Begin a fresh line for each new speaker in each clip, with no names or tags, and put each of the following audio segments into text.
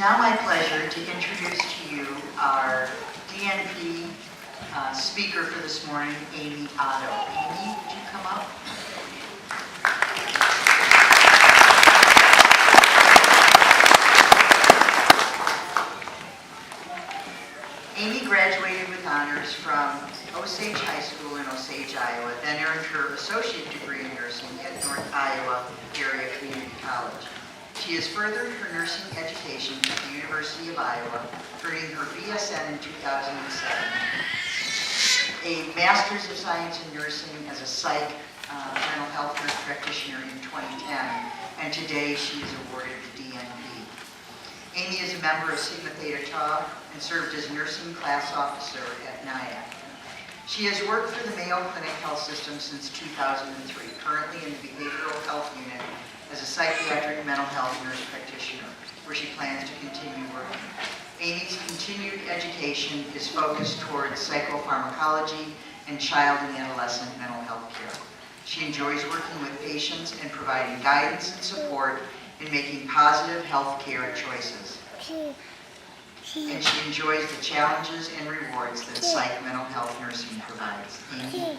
now my pleasure to introduce to you our DNP speaker for this morning, Amie Otto. Amie, would you come up? Amie graduated with honors from Osage High School in Osage, Iowa, then earned her associate degree in nursing at North Iowa Area Community College. She has furthered her nursing education at the University of Iowa, earning her BSN in 2007, a Master's of Science in Nursing as a psych mental health nurse practitioner in 2010, and today she is awarded the DNP. Amie is a member of Sigma Theta Tau and served as nursing class officer at NIAC. She has worked for the Mayo Clinic Health System since 2003, currently in the Behavioral Health Unit as a psychiatric mental health nurse practitioner, where she plans to continue working. Amie's continued education is focused towards psychopharmacology and child and adolescent mental health care. She enjoys working with patients and providing guidance and support in making positive health care choices. And she enjoys the challenges and rewards that psych mental health nursing provides. Amie?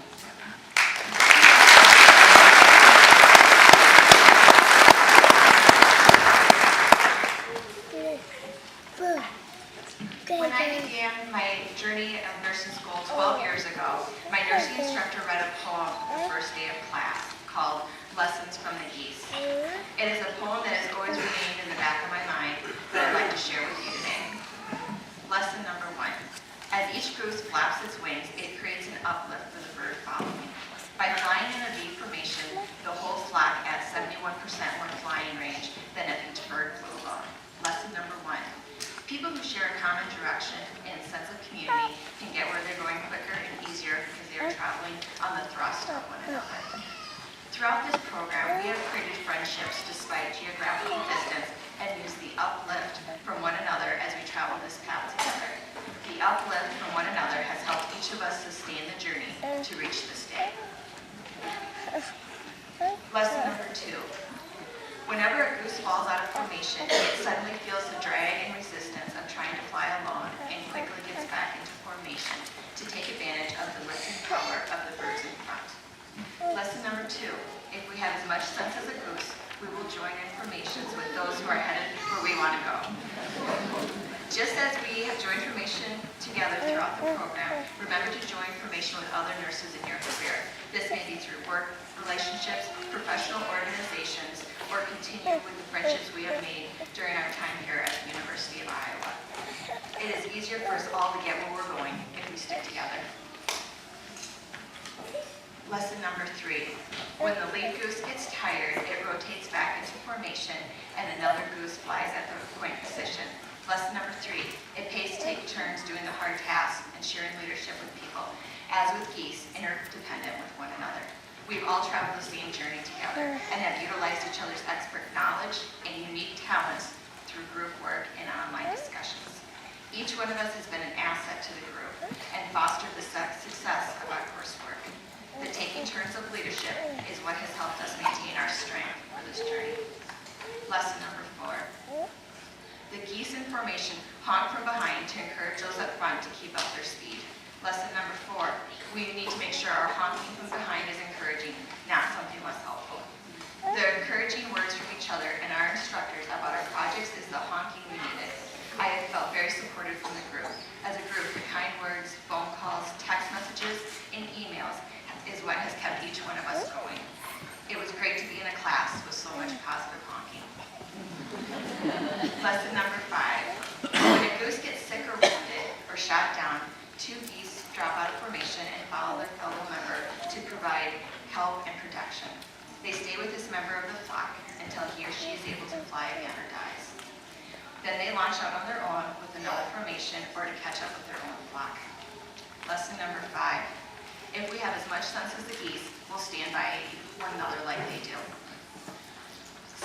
When I began my journey of nursing school 12 years ago, my nursing instructor read a poem the first day of class called Lessons from the Geese. It is a poem that has always remained in the back of my mind that I'd like to share with you today. Lesson number 1. As each goose flaps its wings, it creates an uplift for the bird following. By flying in a V formation, the whole flock at 71% more flying range than if each bird flew alone. Lesson number 1. People who share a common direction and sense of community can get where they're going quicker and easier because they are traveling on the thrust of one another. Throughout this program, we have created friendships despite geographical distance and use the uplift from one another as we travel this path together. The uplift from one another has helped each of us sustain the journey to reach this day. Lesson number 2. Whenever a goose falls out of formation, it suddenly feels the drag and resistance of trying to fly alone and quickly gets back into formation to take advantage of the lifting power of the birds in front. Lesson number 2. If we have as much sense as a goose, we will join in formations with those who are headed where we want to go. Just as we have joined formation together throughout the program, remember to join formation with other nurses in your career. This may be through work, relationships, professional organizations, or continue with the friendships we have made during our time here at the University of Iowa. It is easier for us all to get where we're going if we stick together. Lesson number 3. When the lead goose gets tired, it rotates back into formation and another goose flies at the point position. Lesson number 3. It pays to take turns doing the hard tasks and sharing leadership with people. As with geese, interdependent with one another. We've all traveled the same journey together and have utilized each other's expert knowledge and unique talents through group work and online discussions. Each one of us has been an asset to the group and fostered the success of our coursework. The taking turns of leadership is what has helped us maintain our strength for this journey. Lesson number 4. The geese in formation honk from behind to encourage those up front to keep up their speed. Lesson number 4, we need to make sure our honking from behind is encouraging, not something less helpful. The encouraging words from each other and our instructors about our projects is the honking we needed. I have felt very supported from the group. As a group, the kind words, phone calls, text messages, and emails is what has kept each one of us going. It was great to be in a class with so much positive honking. Lesson number 5, when a goose gets sick or wounded or shot down, 2 geese drop out of formation and follow their fellow member to provide help and protection. They stay with this member of the flock until he or she is able to fly again or dies. Then they launch out on their own with another formation or to catch up with their own flock. Lesson number 5. If we have as much sense as the geese, we'll stand by one another like they do.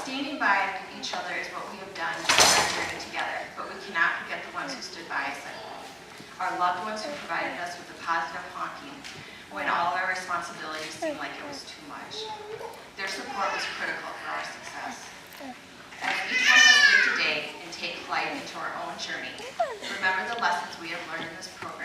Standing by each other is what we have done during our journey together, but we cannot forget the ones who stood by us at home. Our loved ones who provided us with the positive honking when all our responsibilities seemed like it was too much. Their support was critical for our success. As each one of us leave today and take flight into our own journey. Remember the lessons we have learned in this program